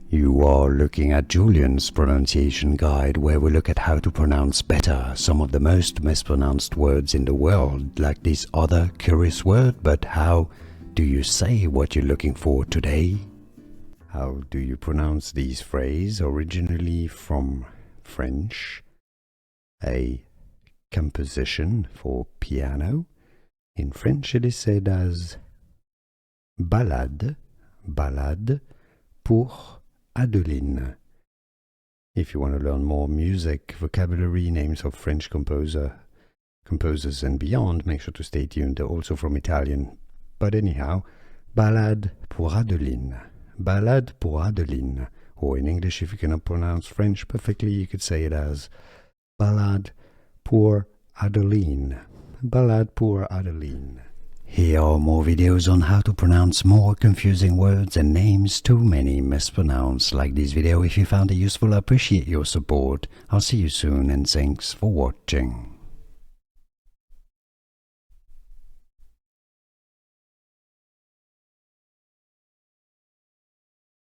You are looking at Julian's pronunciation guide, where we look at how to pronounce better some of the most mispronounced words in the world, like this other curious word. But how do you say what you're looking for today? How do you pronounce these phrases, originally from French? A composition for piano. In French it is said as ballade, ballade pour Adeline. If you want to learn more music, vocabulary, names of French composers and beyond, make sure to stay tuned. They're also from Italian. But anyhow, ballade pour Adeline. Ballade pour Adeline. Or in English, if you cannot pronounce French perfectly, you could say it as ballade pour Adeline. Ballade pour Adeline. Here are more videos on how to pronounce more confusing words and names too many mispronounced. Like this video if you found it useful. I appreciate your support. I'll see you soon and thanks for watching.